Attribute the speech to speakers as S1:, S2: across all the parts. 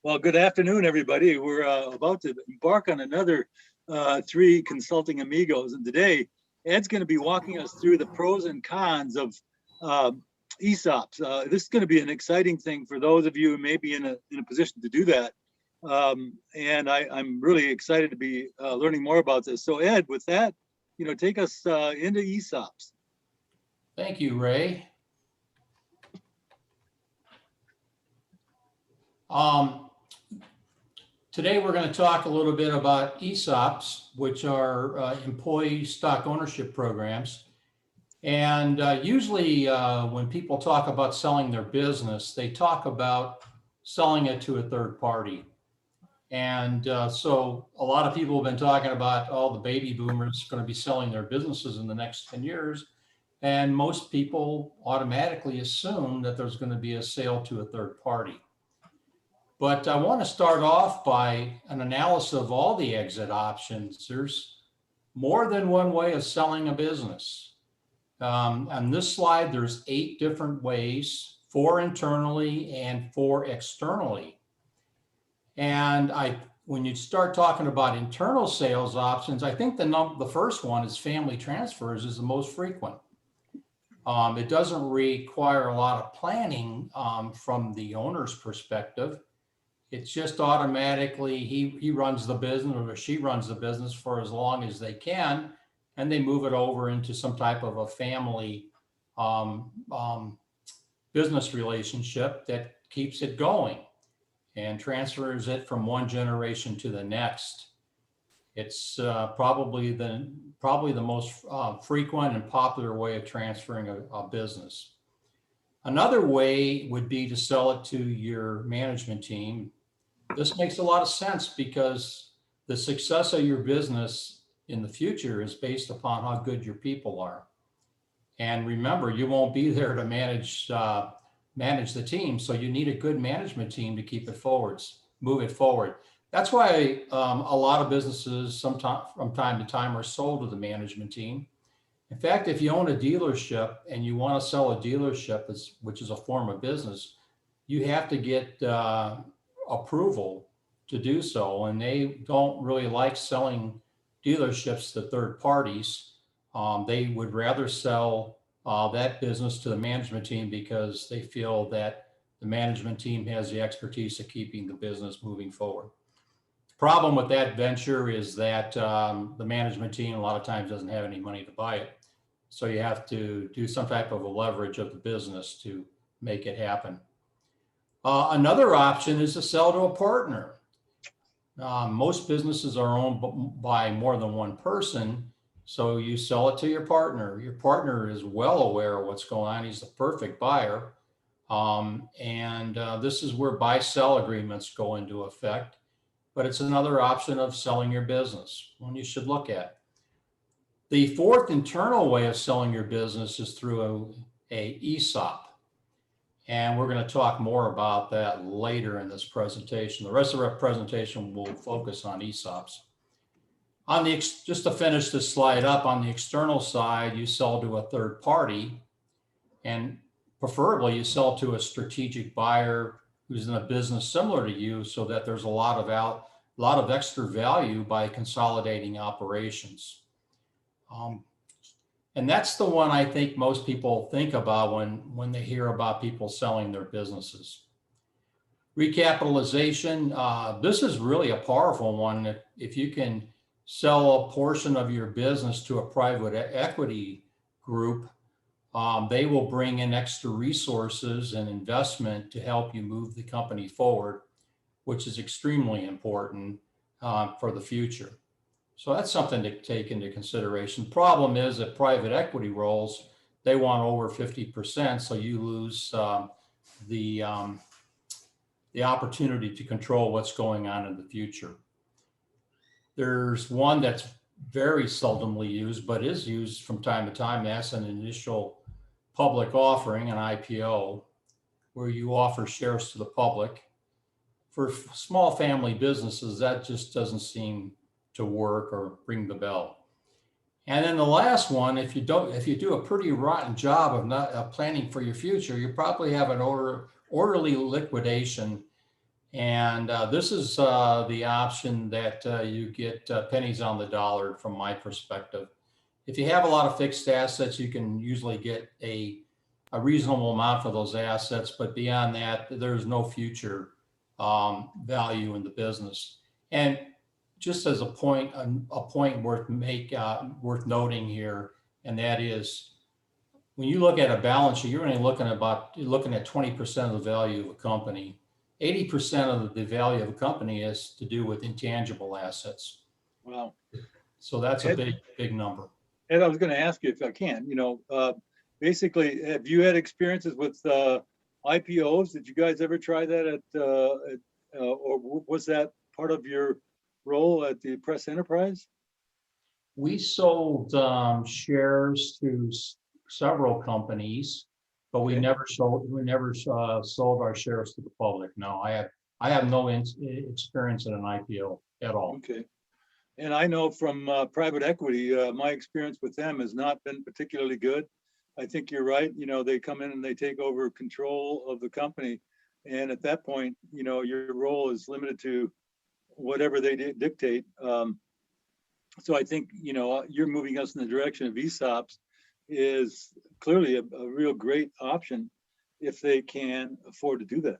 S1: Well, good afternoon, everybody. We're about to embark on another Three Consulting Amigos. And today, Ed's going to be walking us through the pros and cons of ESOPs. This is going to be an exciting thing for those of you who may be in a position to do that. And I'm really excited to be learning more about this. So Ed, with that, take us into ESOPs.
S2: Thank you, Ray. Today we're going to talk a little bit about ESOPs, which are employee stock ownership programs. And usually when people talk about selling their business, they talk about selling it to a third party. And so a lot of people have been talking about all the baby boomers going to be selling their businesses in the next 10 years. And most people automatically assume that there's going to be a sale to a third party. But I want to start off by an analysis of all the exit options. There's more than one way of selling a business. On this slide, there's 8 different ways, 4 internally and 4 externally. And when you start talking about internal sales options, I think the first one is family transfers is the most frequent. It doesn't require a lot of planning from the owner's perspective. It's just automatically he runs the business or she runs the business for as long as they can, and they move it over into some type of a family business relationship that keeps it going and transfers it from one generation to the next. It's probably the most frequent and popular way of transferring a business. Another way would be to sell it to your management team. This makes a lot of sense because the success of your business in the future is based upon how good your people are. And remember, you won't be there to manage the team, so you need a good management team to keep it forwards, move it forward. That's why a lot of businesses from time to time are sold to the management team. In fact, if you own a dealership and you want to sell a dealership, which is a form of business, you have to get approval to do so. And they don't really like selling dealerships to third parties. They would rather sell that business to the management team because they feel that the management team has the expertise of keeping the business moving forward. The problem with that venture is that the management team a lot of times doesn't have any money to buy it. So you have to do some type of a leverage of the business to make it happen. Another option is to sell to a partner. Most businesses are owned by more than one person. So you sell it to your partner. Your partner is well aware of what's going on. He's the perfect buyer. This is where buy-sell agreements go into effect. But it's another option of selling your business, one you should look at. The fourth internal way of selling your business is through a ESOP. And we're going to talk more about that later in this presentation. The rest of our presentation will focus on ESOPs. Just to finish this slide up, on the external side, you sell to a third party, and preferably you sell to a strategic buyer who's in a business similar to you, so that there's a lot of extra value by consolidating operations. And that's the one I think most people think about when they hear about people selling their businesses. Recapitalization, this is really a powerful one. If you can sell a portion of your business to a private equity group, they will bring in extra resources and investment to help you move the company forward, which is extremely important for the future. So that's something to take into consideration. Problem is that private equity roles, they want over 50%, so you lose the opportunity to control what's going on in the future. There's one that's very seldomly used, but is used from time to time. That's an initial public offering, an IPO, where you offer shares to the public. For small family businesses, that just doesn't seem to work or ring the bell. And then the last one, if you do a pretty rotten job of not planning for your future, you probably have an orderly liquidation And this is the option that you get pennies on the dollar from my perspective. If you have a lot of fixed assets, you can usually get a reasonable amount for those assets, but beyond that, there's no future value in the business. And just as a point worth noting here, and that is, when you look at a balance sheet, you're only looking at 20% of the value of a company. 80% of the value of a company is to do with intangible assets.
S1: Wow.
S2: So that's a big number.
S1: And I was going to ask you if I can, basically, have you had experiences with IPOs? Did you guys ever try that or was that part of your role at the Press Enterprise?
S2: We sold shares to several companies, but we never sold our shares to the public. No, I have no experience in an IPO at all.
S1: Okay. And I know from private equity, my experience with them has not been particularly good. I think you're right. They come in and they take over control of the company. And at that point, your role is limited to whatever they dictate. So I think, you're moving us in the direction of ESOPs is clearly a real great option if they can afford to do that.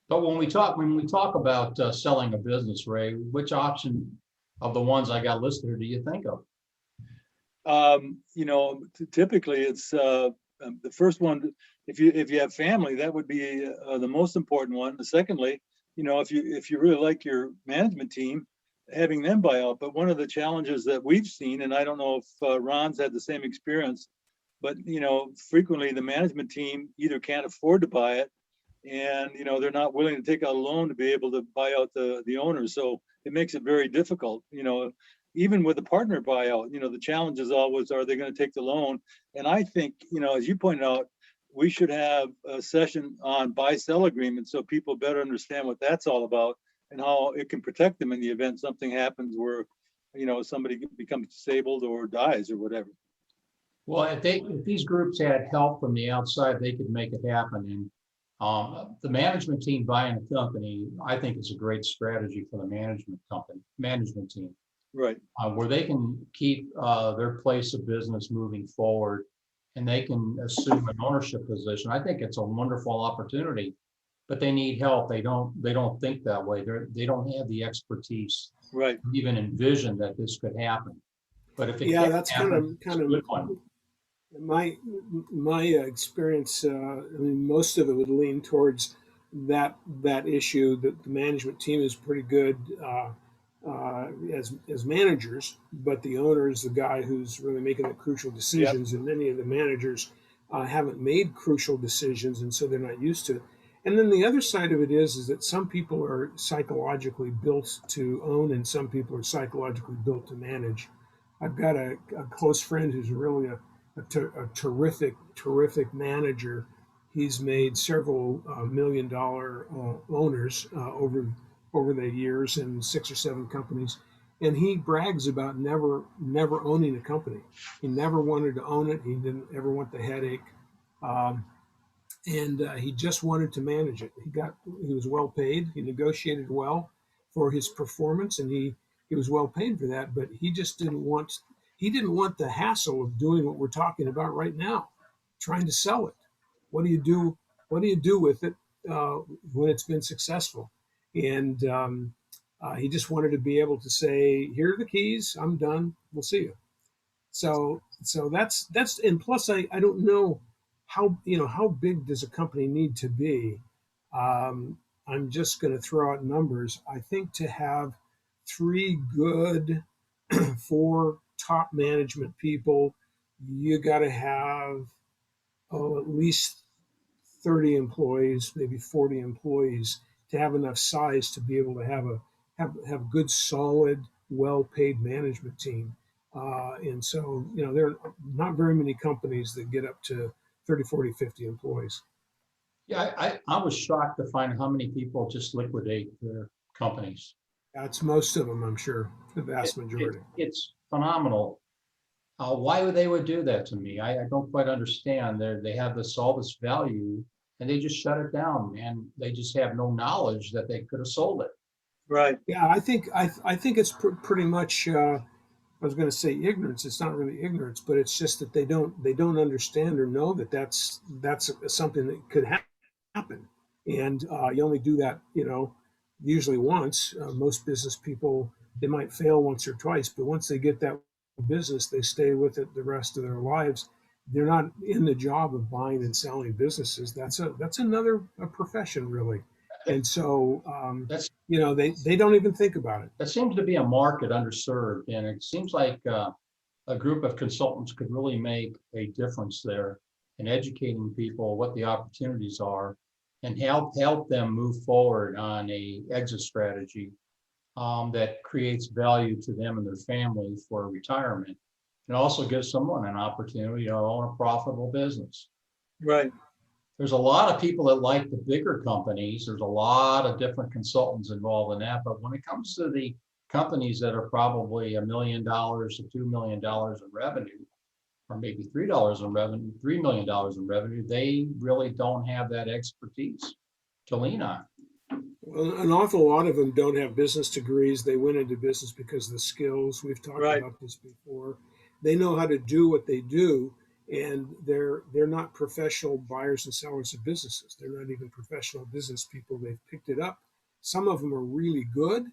S2: But when we talk about selling a business, Ray, which option of the ones I got listed here do you think of?
S1: Typically it's the first one. If you have family, that would be the most important one. Secondly, if you really like your management team, having them buy out. But one of the challenges that we've seen, and I don't know if Ron's had the same experience, but frequently the management team either can't afford to buy it, and they're not willing to take out a loan to be able to buy out the owners. So it makes it very difficult. Even with a partner buyout, the challenge is always, are they going to take the loan? And I think, as you pointed out, we should have a session on buy-sell agreements so people better understand what that's all about and how it can protect them in the event something happens where, somebody becomes disabled or dies or whatever.
S2: Well, if these groups had help from the outside, they could make it happen. And the management team buying a company, I think, is a great strategy for the management team.
S1: Right.
S2: Where they can keep their place of business moving forward, and they can assume an ownership position. I think it's a wonderful opportunity, but they need help. They don't think that way. They don't have the expertise,
S1: right,
S2: to even envision that this could happen. But if it
S3: that's
S2: happen,
S3: kind of my experience. Most of it would lean towards that issue that the management team is pretty good as managers, but the owner is the guy who's really making the crucial decisions. Yep. And many of the managers haven't made crucial decisions, and so they're not used to it. And then the other side of it is that some people are psychologically built to own, and some people are psychologically built to manage. I've got a close friend who's really a terrific manager. He's made several $1 million owners over the years in 6 or 7 companies, and he brags about never owning a company. He never wanted to own it. He didn't ever want the headache, and he just wanted to manage it. He was well paid. He negotiated well for his performance, and he was well paid for that. But he just didn't want the hassle of doing what we're talking about right now, trying to sell it. What do you do with it when it's been successful? And he just wanted to be able to say, "Here are the keys. I'm done. We'll see you." So that's and plus I don't know how big does a company need to be. I'm just going to throw out numbers. I think to have 3 good 4 top management people, you got to have at least 30 employees, maybe 40 employees, to have enough size to be able to have good, solid, well-paid management team. And so, there are not very many companies that get up to 30, 40, 50 employees.
S2: Yeah, I was shocked to find how many people just liquidate their companies.
S3: That's most of them, I'm sure, the vast majority.
S2: It's phenomenal. Why would they do that to me? I don't quite understand. They have all this value, and they just shut it down, and they just have no knowledge that they could have sold it.
S1: Right.
S3: Yeah, I think it's pretty much. I was going to say ignorance. It's not really ignorance, but it's just that they don't understand or know that that's something that could happen, and you only do that, usually once. Most business people, they might fail once or twice, but once they get that business, they stay with it the rest of their lives. They're not in the job of buying and selling businesses. That's another profession, really, and so
S2: That's
S3: they don't even think about it.
S2: that seems to be a market underserved, and it seems like a group of consultants could really make a difference there in educating people what the opportunities are and help them move forward on a exit strategy that creates value to them and their family for retirement, and also gives someone an opportunity to own a profitable business.
S1: Right.
S2: There's a lot of people that like the bigger companies. There's a lot of different consultants involved in that. But when it comes to the companies that are probably $1 million to $2 million in revenue, or maybe $3 million in revenue, they really don't have that expertise to lean on.
S3: Well, an awful lot of them don't have business degrees. They went into business because of the skills. We've talked
S1: Right.
S3: about this before. They know how to do what they do, and they're not professional buyers and sellers of businesses. They're not even professional business people. They've picked it up. Some of them are really good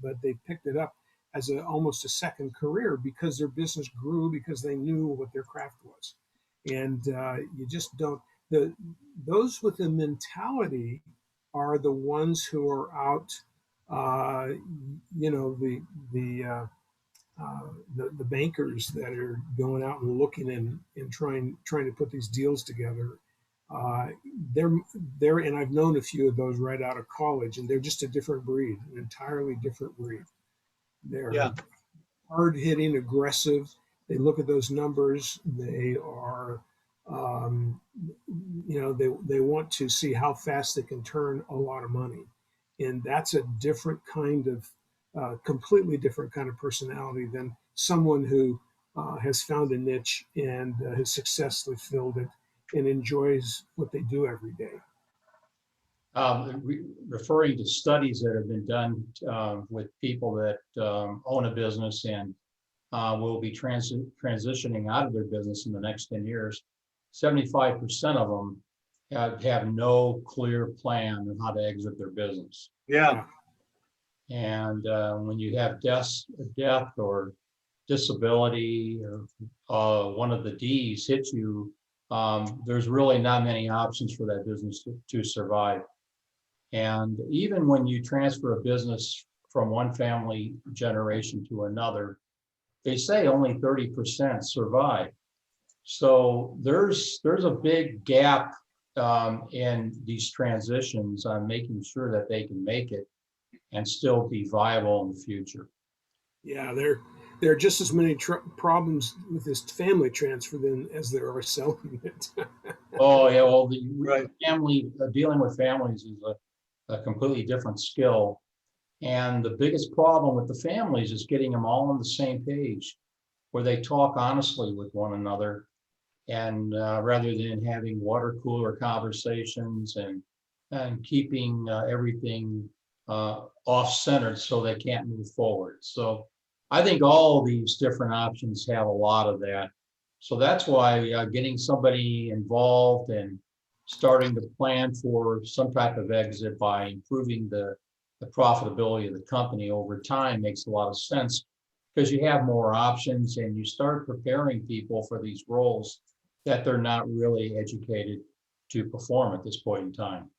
S3: but they picked it up as almost a second career because their business grew because they knew what their craft was, and you just don't. Those with the mentality are the ones who are out, the bankers that are going out and looking and trying to put these deals together. Uh, they're and I've known a few of those right out of college, and they're just a different breed, an entirely different breed. They're
S1: Yeah.
S3: hard hitting, aggressive. They look at those numbers. They are, they want to see how fast they can turn a lot of money, and that's a different kind of, completely different kind of personality than someone who has found a niche and has successfully filled it and enjoys what they do every day.
S2: Referring to studies that have been done with people that own a business and will be transitioning out of their business in the next 10 years, 75% of them have no clear plan on how to exit their business.
S1: Yeah.
S2: And when you have death or disability or one of the D's hits you, there's really not many options for that business to survive. And even when you transfer a business from one family generation to another, they say only 30% survive. So there's a big gap in these transitions on making sure that they can make it and still be viable in the future.
S3: Yeah, there are just as many problems with this family transfer as there are selling it.
S2: Oh yeah, well,
S1: Right.
S2: family dealing with families is a completely different skill, and the biggest problem with the families is getting them all on the same page, where they talk honestly with one another, and rather than having water cooler conversations and keeping everything off-centered so they can't move forward. So I think all of these different options have a lot of that. So that's why getting somebody involved and starting to plan for some type of exit by improving the profitability of the company over time makes a lot of sense, because you have more options and you start preparing people for these roles that they're not really educated to perform at this point in time.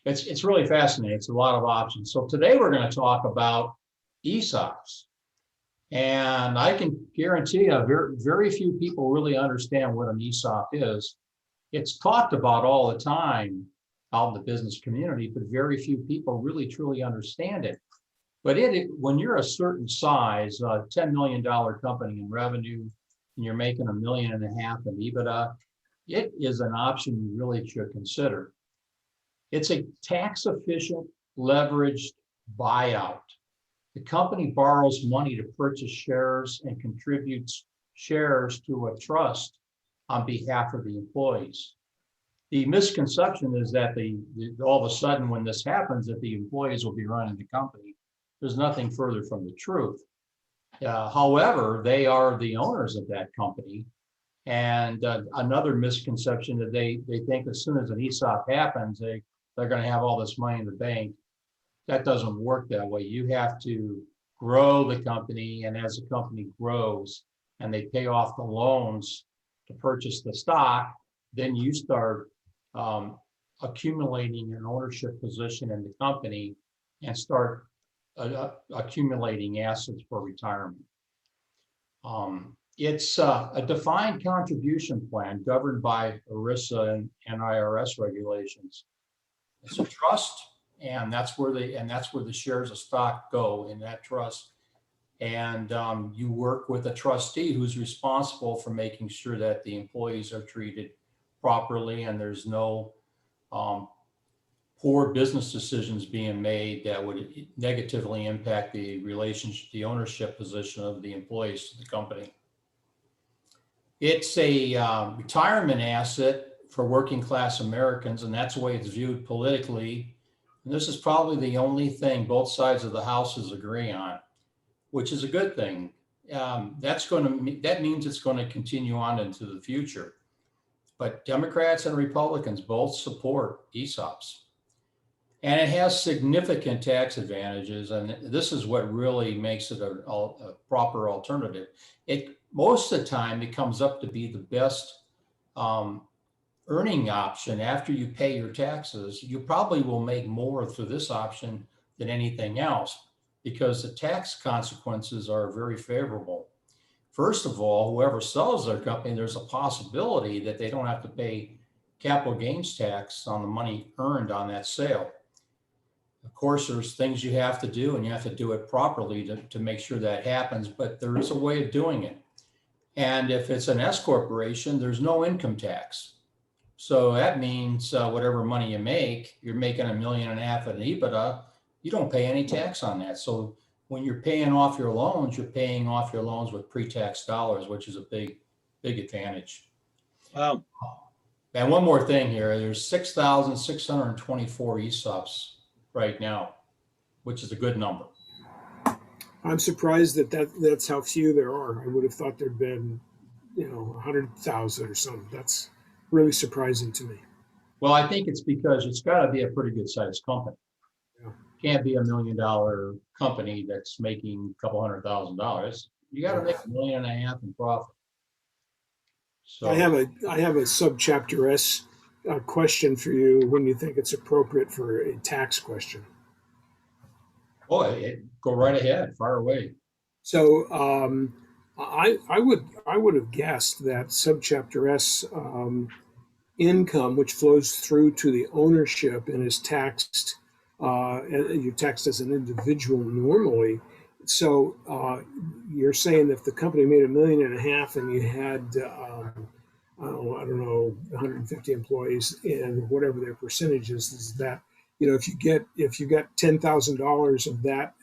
S2: It's really fascinating. It's a lot of options. So today we're going to talk about ESOPs. And I can guarantee you very few people really understand what an ESOP is. It's talked about all the time out in the business community, but very few people really truly understand it. But when you're a certain size, a $10 million company in revenue, and you're making $1.5 million in EBITDA, it is an option you really should consider. It's a tax-efficient, leveraged buyout. The company borrows money to purchase shares and contributes shares to a trust on behalf of the employees. The misconception is that all of a sudden when this happens, that the employees will be running the company. There's nothing further from the truth. However, they are the owners of that company. And another misconception that they think as soon as an ESOP happens, they're going to have all this money in the bank. That doesn't work that way. You have to grow the company, and as the company grows and they pay off the loans to purchase the stock, then you start accumulating an ownership position in the company and start accumulating assets for retirement. It's a defined contribution plan governed by ERISA and IRS regulations. It's a trust, and that's where the shares of stock go in that trust. And you work with a trustee who's responsible for making sure that the employees are treated properly and there's no poor business decisions being made that would negatively impact the relationship, the ownership position of the employees to the company. It's a retirement asset for working class Americans, and that's the way it's viewed politically. And this is probably the only thing both sides of the houses agree on, which is a good thing. That means it's going to continue on into the future. But Democrats and Republicans both support ESOPs. And it has significant tax advantages, and this is what really makes it a proper alternative. Most of the time, it comes up to be the best earning option after you pay your taxes. You probably will make more through this option than anything else because the tax consequences are very favorable. First of all, whoever sells their company, there's a possibility that they don't have to pay capital gains tax on the money earned on that sale. Of course, there's things you have to do, and you have to do it properly to make sure that happens, but there is a way of doing it. And if it's an S corporation, there's no income tax. So that means whatever money you make, you're making $1.5 million in EBITDA, you don't pay any tax on that. So when you're paying off your loans, you're paying off your loans with pre-tax dollars, which is a big advantage.
S1: Wow.
S2: And one more thing here, there's 6,624 ESOPs right now, which is a good number.
S3: I'm surprised that's how few there are. I would have thought there'd been, 100,000 or something. That's really surprising to me.
S2: Well, I think it's because it's got to be a pretty good sized company.
S3: Yeah.
S2: Can't be $1 million company that's making a couple $100,000. You got to make $1.5 million in profit. So
S3: I have a subchapter S question for you when you think it's appropriate for a tax question.
S2: Go right ahead, fire away.
S3: So I would have guessed that subchapter S income, which flows through to the ownership and is taxed, you're taxed as an individual normally. So you're saying if the company made $1.5 million and you had I don't know 150 employees and whatever their percentage is that if you get $10,000 of that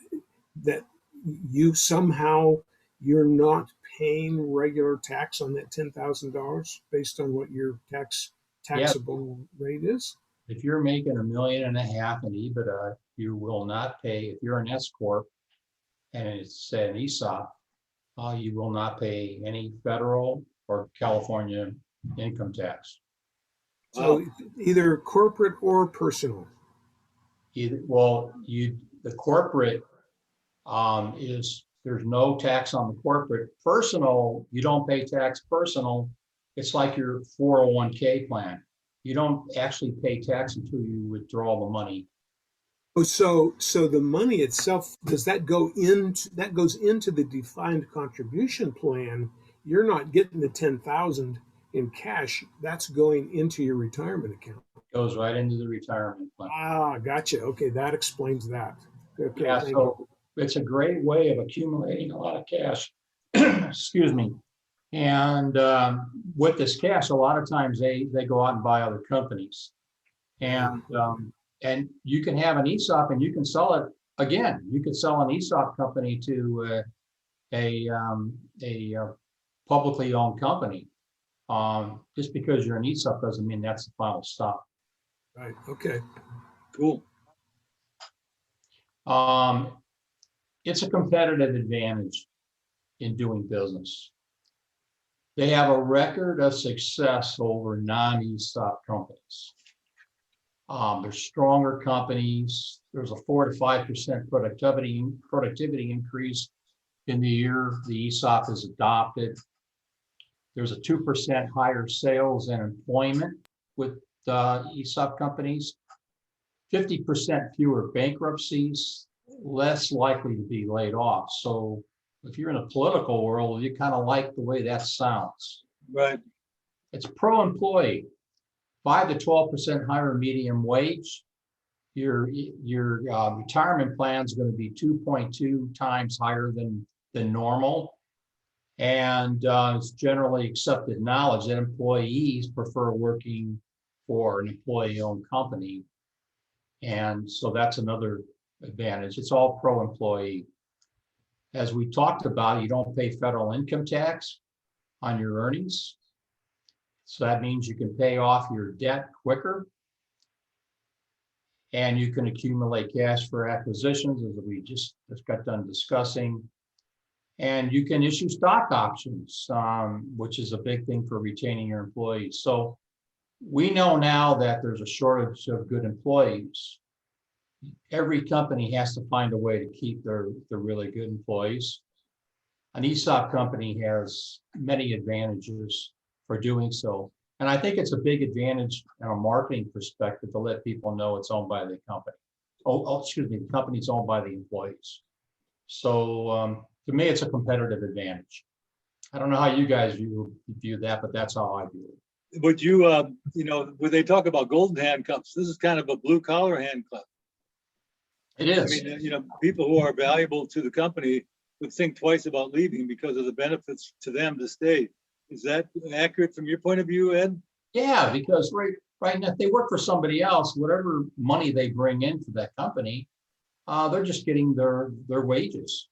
S3: you somehow you're not paying regular tax on that $10,000 based on what your taxable rate is.
S2: If you're making $1.5 million in EBITDA, you will not pay. If you're an S corp and it's an ESOP, you will not pay any federal or California income tax.
S3: So either corporate or personal.
S2: The corporate there's no tax on the corporate. Personal, you don't pay tax. Personal, it's like your 401k plan. You don't actually pay tax until you withdraw the money.
S3: Oh, so the money itself, does that goes into the defined contribution plan? You're not getting the 10,000 in cash. That's going into your retirement account.
S2: It goes right into the retirement plan.
S3: Ah, gotcha. Okay, that explains that. Okay,
S2: yeah, so it's a great way of accumulating a lot of cash. Excuse me. And with this cash, a lot of times they go out and buy other companies. And you can have an ESOP and you can sell it again. You could sell an ESOP company to a publicly owned company. Just because you're an ESOP doesn't mean that's the final stop.
S3: Right. Okay.
S1: Cool.
S2: It's a competitive advantage in doing business. They have a record of success over non-ESOP companies. They're stronger companies. There's a 4 to 5% productivity increase in the year the ESOP is adopted. There's a 2% higher sales and employment with ESOP companies, 50% fewer bankruptcies, less likely to be laid off. So if you're in a political world, you kind of like the way that sounds.
S1: Right.
S2: It's pro-employee, 5 to 12% higher median wage. Your retirement plan is going to be 2.2 times higher than normal. And it's generally accepted knowledge that employees prefer working for an employee-owned company. And so that's another advantage. It's all pro-employee. As we talked about, you don't pay federal income tax on your earnings. So that means you can pay off your debt quicker. And you can accumulate cash for acquisitions, as we just got done discussing. And you can issue stock options, which is a big thing for retaining your employees. So we know now that there's a shortage of good employees. Every company has to find a way to keep their really good employees. An ESOP company has many advantages for doing so. And I think it's a big advantage from a marketing perspective to let people know it's owned by the company. The company's owned by the employees. So to me, it's a competitive advantage. I don't know how you guys view that, but that's how I view it.
S1: But you, when they talk about golden handcuffs, this is kind of a blue collar handcuff.
S2: It is.
S1: I mean, people who are valuable to the company would think twice about leaving because of the benefits to them to stay. Is that accurate from your point of view, Ed?
S2: Yeah, because right now, if they work for somebody else, whatever money they bring into that company, they're just getting their wages.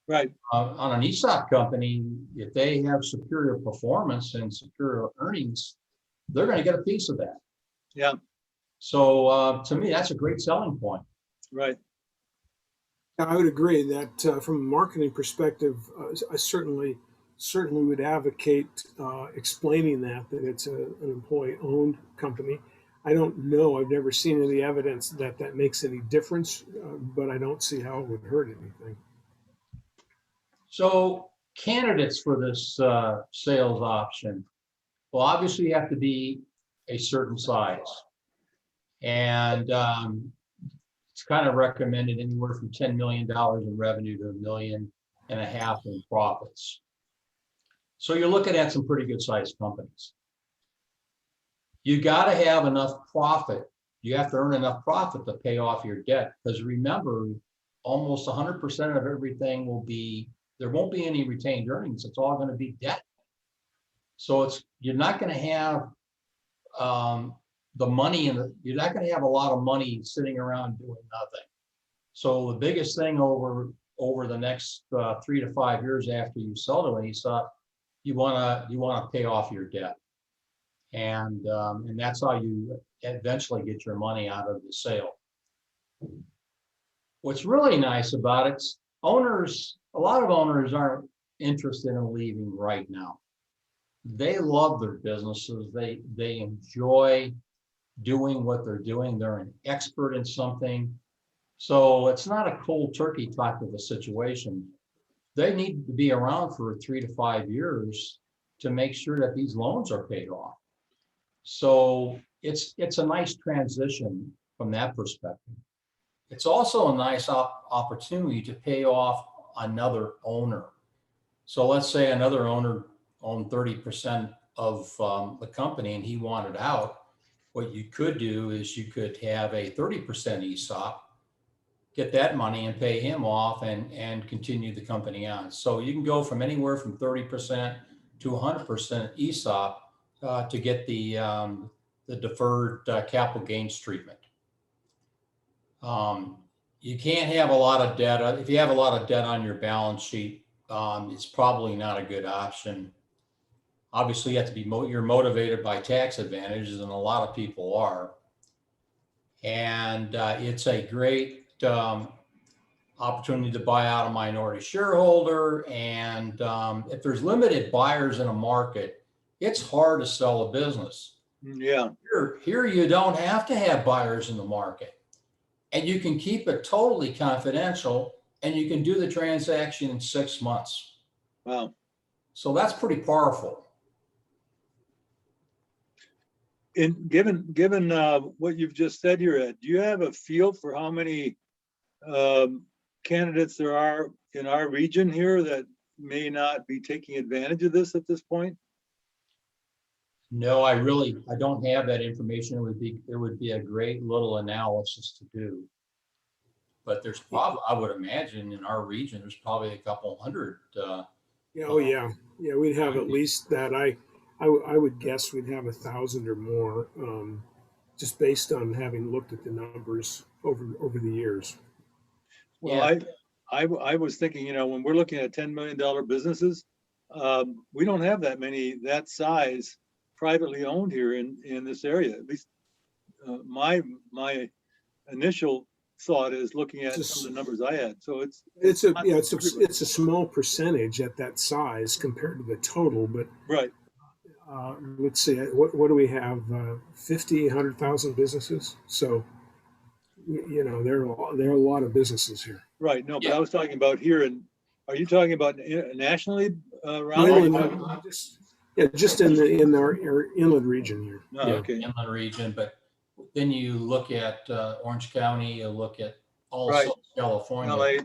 S1: Right.
S2: On an ESOP company, if they have superior performance and superior earnings, they're going to get a piece of that.
S1: Yeah.
S2: So to me, that's a great selling point.
S1: Right.
S3: I would agree that from a marketing perspective, I certainly would advocate explaining that it's an employee-owned company. I don't know. I've never seen any evidence that makes any difference, but I don't see how it would hurt anything.
S2: So candidates for this sales option, well, obviously you have to be a certain size. And it's kind of recommended anywhere from $10 million in revenue to $1.5 million in profits. So you're looking at some pretty good sized companies. You got to have enough profit. You have to earn enough profit to pay off your debt. Because remember, almost 100% of everything will be, there won't be any retained earnings. It's all going to be debt. So you're not going to have the money you're not going to have a lot of money sitting around doing nothing. So the biggest thing over the next 3 to 5 years after you sell to an ESOP, you want to pay off your debt, and that's how you eventually get your money out of the sale. What's really nice about it, a lot of owners aren't interested in leaving right now. They love their businesses. They enjoy doing what they're doing. They're an expert in something. So it's not a cold turkey type of a situation. They need to be around for 3 to 5 years to make sure that these loans are paid off. So it's a nice transition from that perspective. It's also a nice opportunity to pay off another owner. So let's say another owner owned 30% of the company and he wanted out. What you could do is you could have a 30% ESOP, get that money and pay him off and continue the company on. So you can go from anywhere from 30% to 100% ESOP to get the deferred capital gains treatment. You can't have a lot of debt. If you have a lot of debt on your balance sheet, it's probably not a good option. Obviously, you have to be you're motivated by tax advantages, and a lot of people are. And it's a great opportunity to buy out a minority shareholder. And if there's limited buyers in a market, it's hard to sell a business.
S1: Yeah.
S2: Here you don't have to have buyers in the market, and you can keep it totally confidential, and you can do the transaction in 6 months.
S1: Wow.
S2: So that's pretty powerful.
S1: And given what you've just said here, Ed, do you have a feel for how many candidates there are in our region here that may not be taking advantage of this at this point?
S2: No, I don't have that information. It would be a great little analysis to do. But there's probably, I would imagine in our region, there's probably a couple hundred.
S3: Yeah, we'd have at least that. I would guess we'd have 1,000 or more, just based on having looked at the numbers over the years.
S1: Well,
S2: Yeah.
S1: I was thinking, when we're looking at $10 million businesses, we don't have that many that size privately owned here in this area. At least my initial thought is looking at some of the numbers I had. So it's
S3: a small percentage at that size compared to the total, but
S1: right.
S3: Let's see, what do we have? 50, 100,000 businesses. So there are a lot of businesses here.
S1: Right. No, but
S2: Yeah.
S1: I was talking about here. And are you talking about nationally
S3: around? Just in our inland region here.
S1: Oh,
S3: yeah.
S1: Okay.
S2: Inland region, but then you look at Orange County, you look at all
S1: Right.
S2: Southern California.
S1: LA.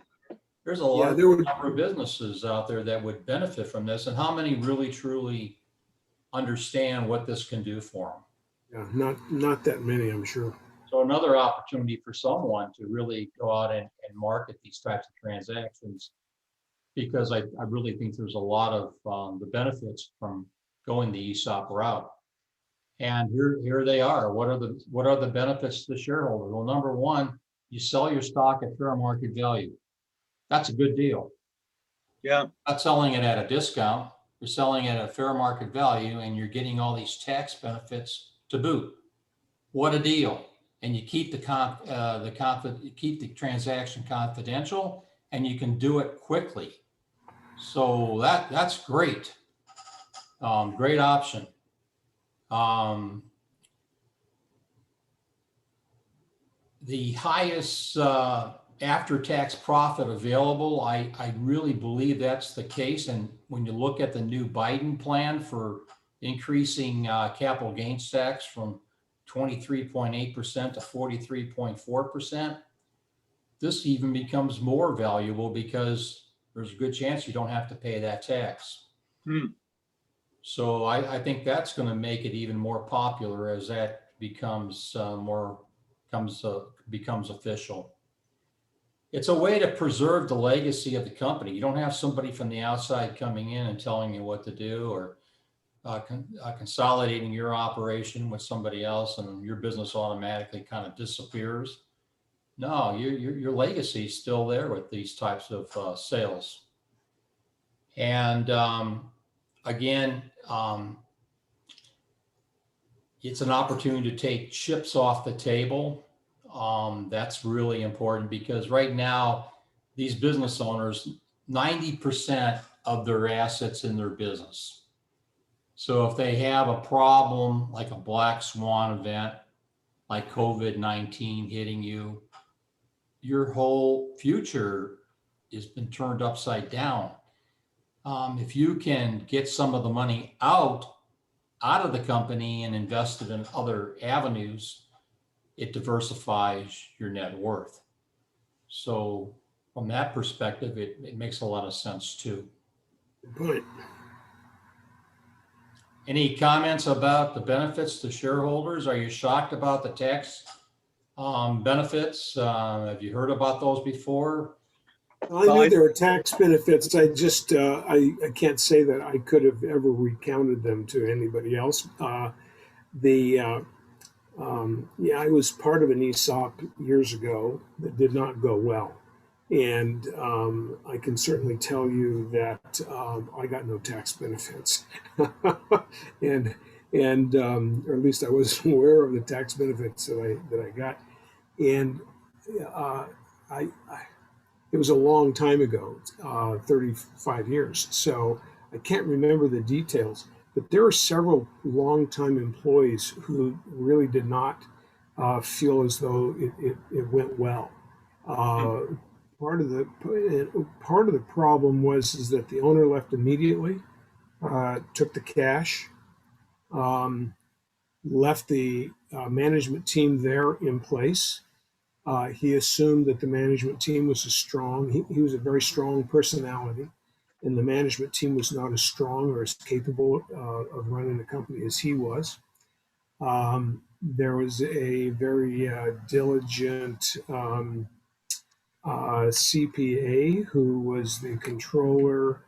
S2: There's a lot number of businesses out there that would benefit from this, and how many really truly understand what this can do for them?
S3: Yeah, not that many, I'm sure.
S2: So another opportunity for someone to really go out and market these types of transactions, because I really think there's a lot of the benefits from going the ESOP route. And here they are. What are the benefits to the shareholder? Well, number one, you sell your stock at fair market value. That's a good deal.
S1: Yeah.
S2: Not selling it at a discount. You're selling it at a fair market value, and you're getting all these tax benefits to boot. What a deal! And you keep keep the transaction confidential, and you can do it quickly. So that's great. Great option. The highest after-tax profit available, I really believe that's the case. And when you look at the new Biden plan for increasing capital gains tax from 23.8% to 43.4%, this even becomes more valuable because there's a good chance you don't have to pay that tax. So I think that's going to make it even more popular as that becomes becomes official. It's a way to preserve the legacy of the company. You don't have somebody from the outside coming in and telling you what to do, or consolidating your operation with somebody else, and your business automatically kind of disappears. No, your legacy is still there with these types of sales. And again, it's an opportunity to take chips off the table. That's really important, because right now, these business owners, 90% of their assets in their business. So if they have a problem, like a black swan event, like COVID-19 hitting you, your whole future has been turned upside down. If you can get some of the money out of the company and invest it in other avenues, it diversifies your net worth. So from that perspective, it makes a lot of sense too.
S3: Good point.
S2: Any comments about the benefits to shareholders? Are you shocked about the tax benefits? Have you heard about those before?
S3: Well, I knew there were tax benefits. I just I can't say that I could have ever recounted them to anybody else. I was part of an ESOP years ago that did not go well, And I can certainly tell you that I got no tax benefits, and or at least I wasn't aware of the tax benefits that I got. And uh, I it was a long time ago, 35 years. So I can't remember the details, but there were several longtime employees who really did not feel as though it went well. Uh, part of the problem was is that the owner left immediately, took the cash, um, left the management team there in place. He assumed that the management team was he was a very strong personality, and the management team was not as strong or as capable of running the company as he was. There was a very diligent CPA who was the controller,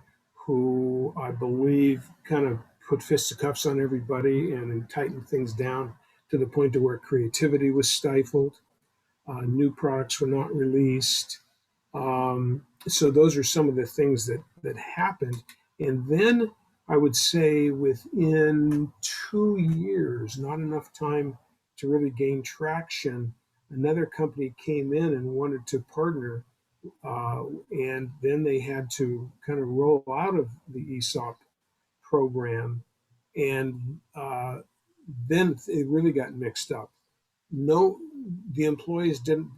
S3: who I believe kind of put fisticuffs on everybody and tightened things down to the point to where creativity was stifled. New products were not released. So those are some of the things that happened. And then I would say within 2 years, not enough time to really gain traction, another company came in and wanted to partner. And then they had to kind of roll out of the ESOP program. And then it really got mixed up. No, the employees didn't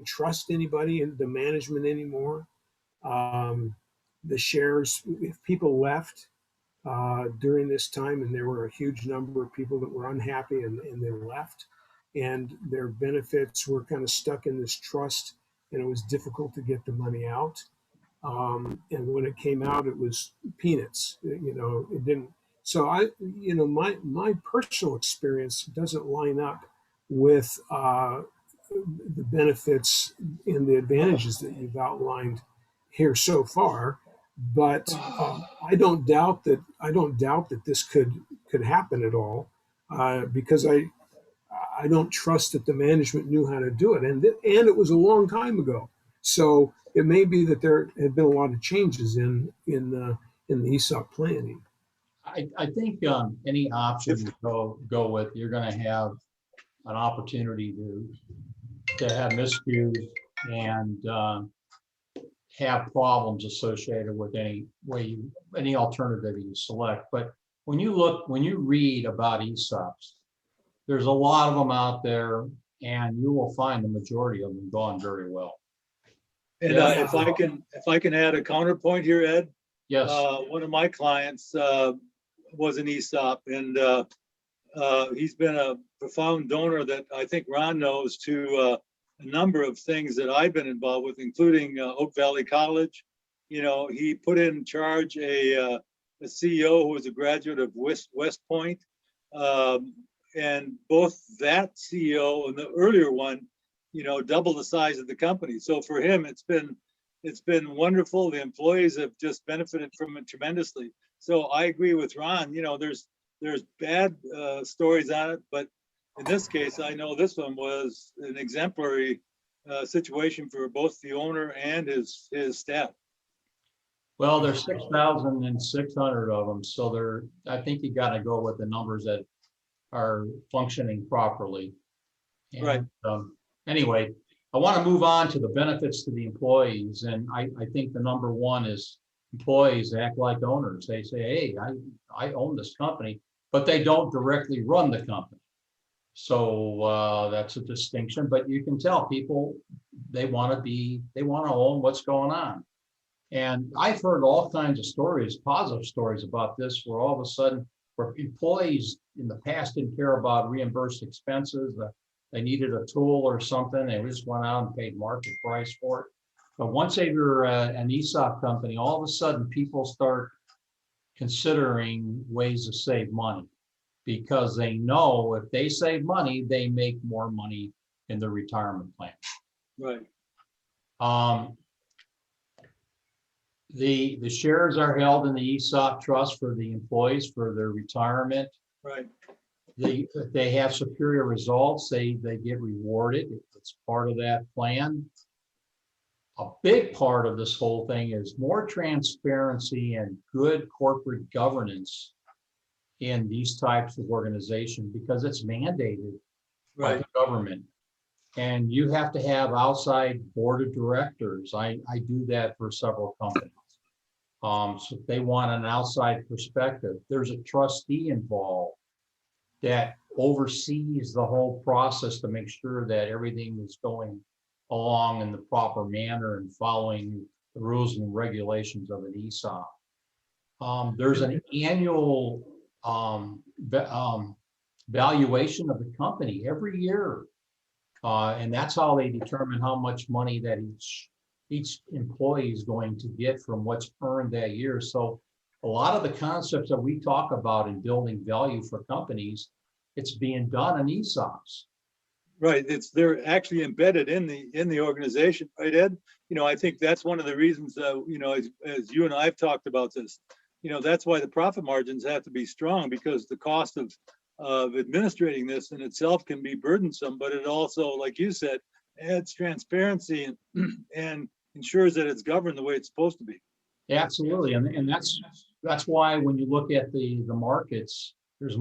S3: trust anybody in the management anymore. Um, the shares, if people left during this time, and there were a huge number of people that were unhappy and they left, and their benefits were kind of stuck in this trust, and it was difficult to get the money out. And when it came out, it was peanuts. It didn't. So my personal experience doesn't line up with the benefits and the advantages that you've outlined here so far. But I don't doubt that this could happen at all, because I don't trust that the management knew how to do it, and it was a long time ago. So it may be that there have been a lot of changes in the ESOP planning.
S2: I think any option you go with, you're going to have an opportunity to have miscues and have problems associated with any alternative you select. But when you read about ESOPs, there's a lot of them out there, and you will find the majority of them gone very well.
S1: And
S2: Yeah.
S1: if I can add a counterpoint here, Ed.
S2: Yes.
S1: One of my clients was an ESOP, and he's been a profound donor that I think Ron knows to a number of things that I've been involved with, including Oak Valley College. He put in charge a CEO who was a graduate of West Point, and both that CEO and the earlier one, double the size of the company. So for him, it's been wonderful. The employees have just benefited from it tremendously. So I agree with Ron. There's bad stories on it, but in this case, I know this one was an exemplary situation for both the owner and his staff.
S2: Well, there's 6,600 of them, so I think you got to go with the numbers that are functioning properly. And,
S1: right.
S2: Anyway, I want to move on to the benefits to the employees, and I think the number one is employees act like owners. They say, "Hey, I own this company," but they don't directly run the company. So that's a distinction. But you can tell people they want to own what's going on. And I've heard all kinds of stories, positive stories about this, where all of a sudden, where employees in the past didn't care about reimbursed expenses, they needed a tool or something, they just went out and paid market price for it. But once they were an ESOP company, all of a sudden people start considering ways to save money, because they know if they save money, they make more money in the retirement plan.
S1: Right.
S2: The shares are held in the ESOP trust for the employees for their retirement.
S1: Right.
S2: They have superior results. They get rewarded. It's part of that plan. a big part of this whole thing is more transparency and good corporate governance in these types of organizations, because it's mandated by
S1: Right.
S2: the government. And you have to have outside board of directors. I do that for several companies. So if they want an outside perspective, there's a trustee involved that oversees the whole process to make sure that everything is going along in the proper manner and following the rules and regulations of an ESOP. There's an annual valuation of the company every year. And that's how they determine how much money that each employee is going to get from what's earned that year. So a lot of the concepts that we talk about in building value for companies, it's being done in ESOPs.
S1: Right. They're actually embedded in the organization, right, Ed? I think that's one of the reasons, as you and I've talked about this, that's why the profit margins have to be strong, because the cost of administrating this in itself can be burdensome, but it also, like you said, adds transparency and ensures that it's governed the way it's supposed to be.
S2: Absolutely. And that's why when you look at the markets, there's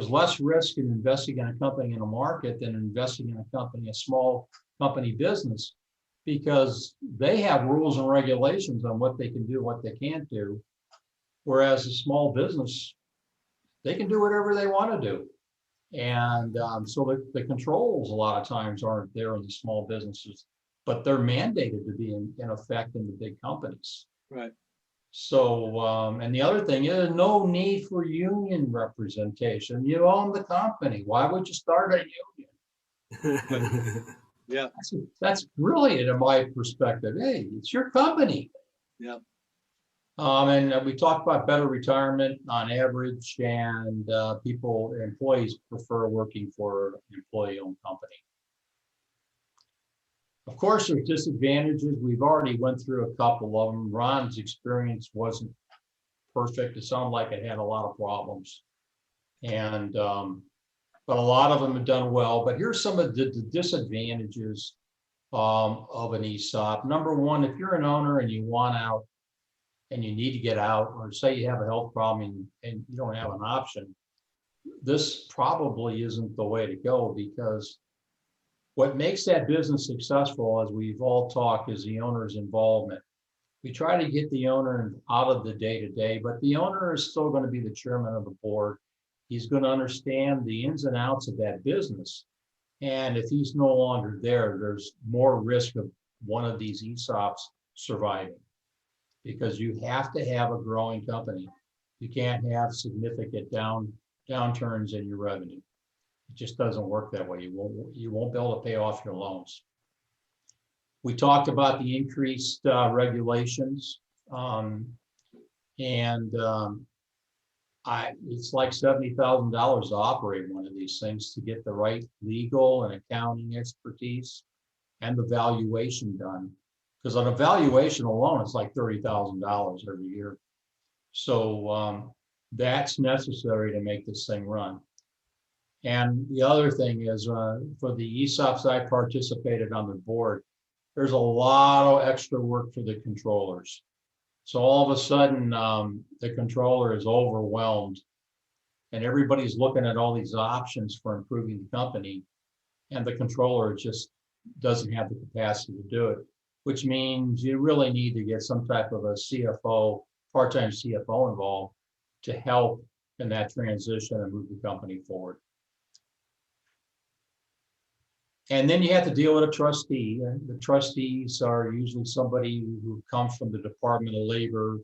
S2: less risk in investing in a company in a market than investing in a small company business, because they have rules and regulations on what they can do, what they can't do. Whereas a small business, they can do whatever they want to do. And so the controls a lot of times aren't there in the small businesses, but they're mandated to be in effect in the big companies.
S1: Right.
S2: So, and the other thing is no need for union representation. You own the company. Why would you start a union?
S1: Yeah.
S2: That's brilliant in my perspective. Hey, it's your company.
S1: Yeah.
S2: And we talked about better retirement on average, and employees prefer working for an employee-owned company. Of course, there's disadvantages. We've already went through a couple of them. Ron's experience wasn't perfect. It sounded like it had a lot of problems, and but a lot of them have done well. But here's some of the disadvantages of an ESOP. Number one, if you're an owner and you want out, and you need to get out, or say you have a health problem and you don't have an option, this probably isn't the way to go, because what makes that business successful, as we've all talked, is the owner's involvement. We try to get the owner out of the day-to-day, but the owner is still going to be the chairman of the board. He's going to understand the ins and outs of that business. And if he's no longer there, there's more risk of one of these ESOPs surviving, because you have to have a growing company. You can't have significant downturns in your revenue. It just doesn't work that way. You won't be able to pay off your loans. We talked about the increased regulations, it's like $70,000 to operate one of these things, to get the right legal and accounting expertise and the valuation done. Because an evaluation alone is like $30,000 every year. So that's necessary to make this thing run. And the other thing is, for the ESOPs I participated on the board, there's a lot of extra work for the controllers. So all of a sudden, the controller is overwhelmed, and everybody's looking at all these options for improving the company, and the controller just doesn't have the capacity to do it, which means you really need to get some type of a CFO, part-time CFO involved to help in that transition and move the company forward. And then you have to deal with a trustee. And the trustees are usually somebody who comes from the Department of Labor,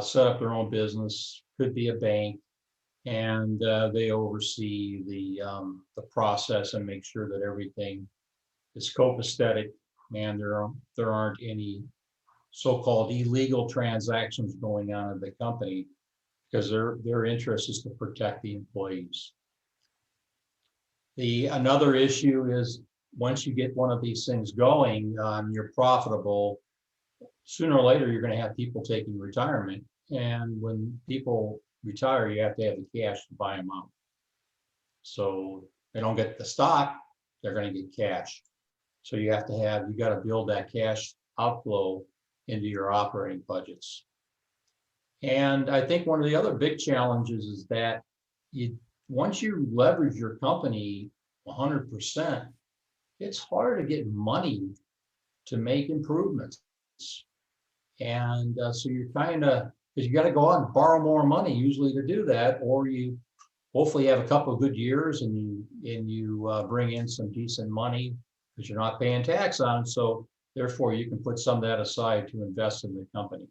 S2: set up their own business, could be a bank, and they oversee the process and make sure that everything is copacetic and there aren't any so-called illegal transactions going on in the company, because their interest is to protect the employees. Another issue is, once you get one of these things going, you're profitable, sooner or later you're going to have people taking retirement. And when people retire, you have to have the cash to buy them out. So they don't get the stock, they're going to get cash. So you got to build that cash outflow into your operating budgets. And I think one of the other big challenges is that once you leverage your company 100%, it's hard to get money to make improvements. And so you're kind of, because you got to go out and borrow more money usually to do that, or you hopefully have a couple of good years and you bring in some decent money because you're not paying tax on it. So therefore you can put some of that aside to invest in the company.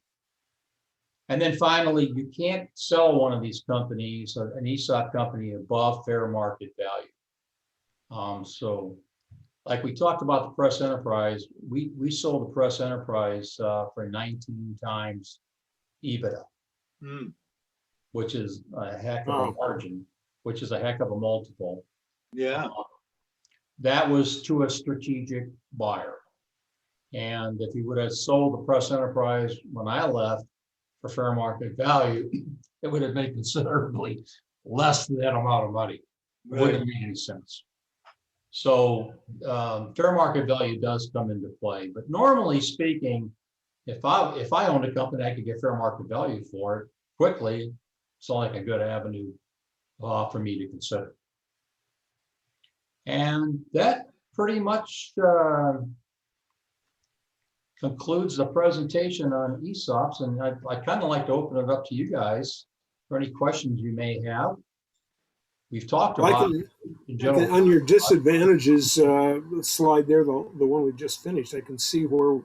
S2: And then finally, you can't sell one of these companies, an ESOP company, above fair market value. So like we talked about the Press Enterprise, we sold the Press Enterprise for 19 times EBITDA, which is a heck of a margin, which is a heck of a multiple.
S1: Yeah.
S2: That was to a strategic buyer. And if you would have sold the Press Enterprise when I left for fair market value, it would have made considerably less than that amount of money. Right. Wouldn't make any sense. So fair market value does come into play. But normally speaking, if I owned a company, I could get fair market value for it quickly. It's like a good avenue for me to consider. And that pretty much concludes the presentation on ESOPs. And I'd kind of like to open it up to you guys for any questions you may have. We've talked about
S3: on your disadvantages slide there, the one we just finished. I can see where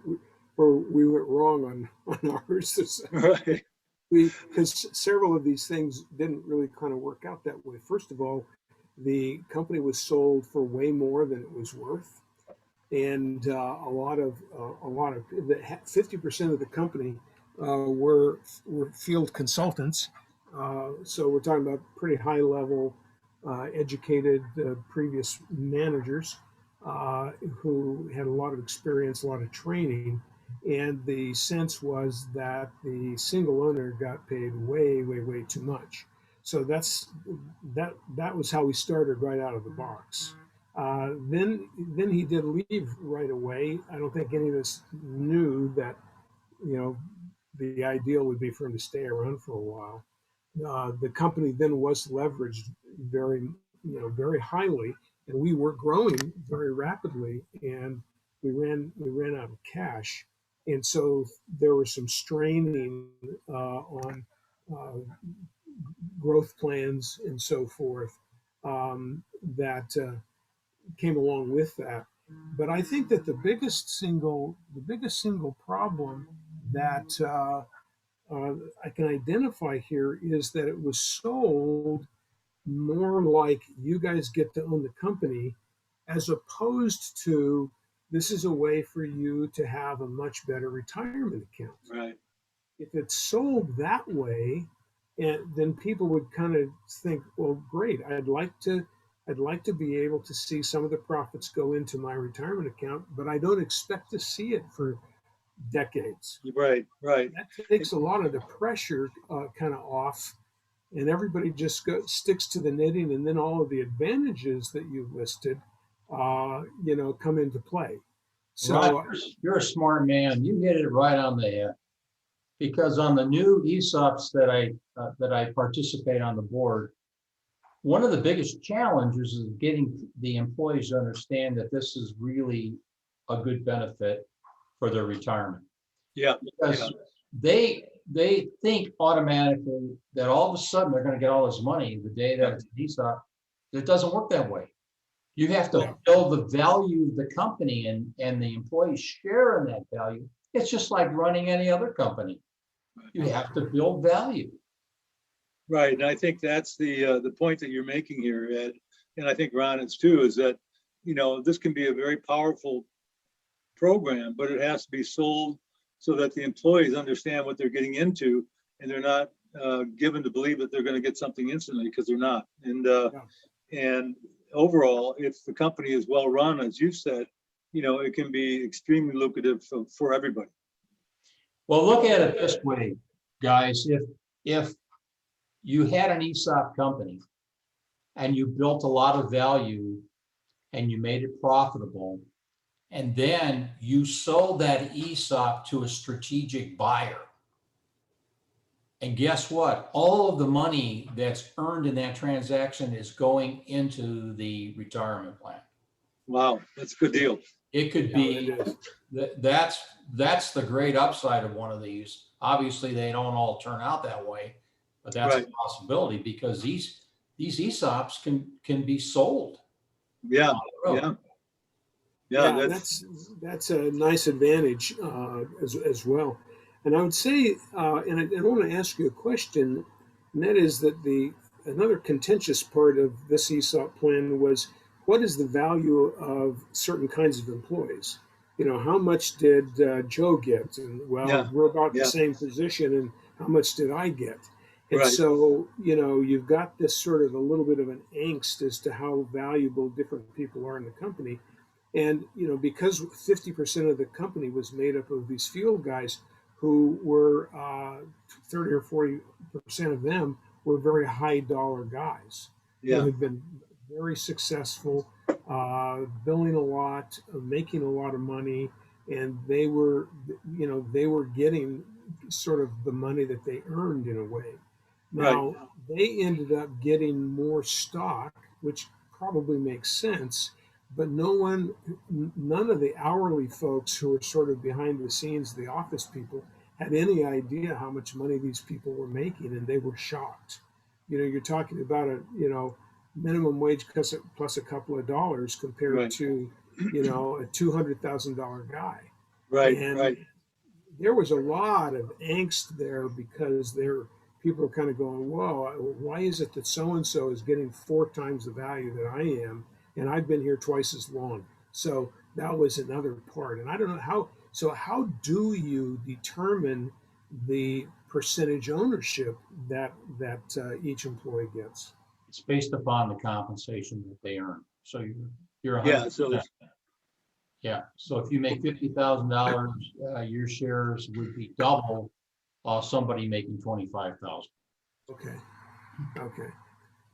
S3: we went wrong on ours.
S1: Right.
S3: Because several of these things didn't really kind of work out that way. First of all, the company was sold for way more than it was worth, and a lot of 50% of the company were field consultants. So we're talking about pretty high level, educated previous managers who had a lot of experience, a lot of training. And the sense was that the single owner got paid way too much. So that was how we started right out of the box. Then he did leave right away. I don't think any of us knew that, the ideal would be for him to stay around for a while. The company then was leveraged very highly, and we were growing very rapidly, and we ran out of cash. And so there was some straining on growth plans and so forth that came along with that. But I think that the biggest single problem that I can identify here is that it was sold more like you guys get to own the company, as opposed to this is a way for you to have a much better retirement account.
S1: Right.
S3: If it's sold that way, then people would kind of think, well, great, I'd like to be able to see some of the profits go into my retirement account, but I don't expect to see it for decades.
S1: Right.
S3: That takes a lot of the pressure kind of off, and everybody just sticks to the knitting, and then all of the advantages that you listed come into play. So
S2: Rod, you're a smart man. You hit it right on the head. Because on the new ESOPs that I participate on the board, one of the biggest challenges is getting the employees to understand that this is really a good benefit for their retirement.
S1: Yeah.
S2: Because they think automatically that all of a sudden they're going to get all this money the day that it's an ESOP. It doesn't work that way. You have to build the value of the company, and the employees share in that value. It's just like running any other company. You have to build value.
S1: Right, and I think that's the point that you're making here, Ed, and I think Ron is too, is that this can be a very powerful program, but it has to be sold so that the employees understand what they're getting into, and they're not given to believe that they're going to get something instantly, because they're not. And overall, if the company is well run, as you said, it can be extremely lucrative for everybody.
S2: Well, look at it this way, guys. If you had an ESOP company and you built a lot of value and you made it profitable, and then you sold that ESOP to a strategic buyer. And guess what? All of the money that's earned in that transaction is going into the retirement plan.
S1: Wow, that's a good deal.
S2: It could
S3: Yeah,
S2: be,
S3: it is.
S2: that's the great upside of one of these. Obviously, they don't all turn out that way, but that's
S1: Right.
S2: a possibility because these ESOPs can be sold.
S1: Yeah,
S2: down the road.
S1: yeah.
S3: Yeah, that's a nice advantage as well. And I would say, and I want to ask you a question, and that is that another contentious part of this ESOP plan was what is the value of certain kinds of employees? You know, how much did Joe get? And well,
S1: Yeah,
S3: we're about the
S1: yeah.
S3: same position, and how much did I get? And
S1: Right.
S3: so, you know, you've got this sort of a little bit of an angst as to how valuable different people are in the company. And, you know, because 50% of the company was made up of these field guys who were 30 or 40% of them were very high dollar guys who
S1: Yeah,
S3: had been very successful, billing a lot, making a lot of money. And they were, you know, they were getting sort of the money that they earned in a way.
S1: right.
S3: Now, they ended up getting more stock, which probably makes sense, but none of the hourly folks who were sort of behind the scenes, the office people, had any idea how much money these people were making, and they were shocked. You know, you're talking about minimum wage plus a couple of dollars compared
S1: Right.
S3: to, you know, a $200,000 guy.
S1: Right,
S3: And
S1: right.
S3: there was a lot of angst there because people are kind of going, whoa, why is it that so-and-so is getting 4 times the value that I am? And I've been here twice as long. So that was another part. And I don't know how do you determine the percentage ownership that each employee gets?
S2: It's based upon the compensation that they earn. So you're
S1: Yeah,
S2: 100%.
S1: so
S2: Yeah. So if you make $50,000, your shares would be double somebody making 25,000.
S3: Okay. Okay.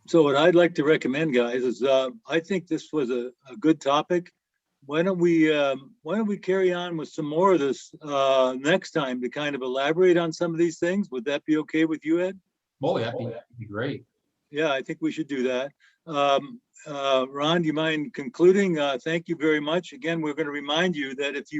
S1: So what I'd like to recommend, guys, is I think this was a good topic. Why don't we carry on with some more of this next time to kind of elaborate on some of these things? Would that be okay with you, Ed?
S2: Oh, that'd be great.
S1: Yeah, I think we should do that. Ron, do you mind concluding? Thank you very much. Again, we're going to remind you that if you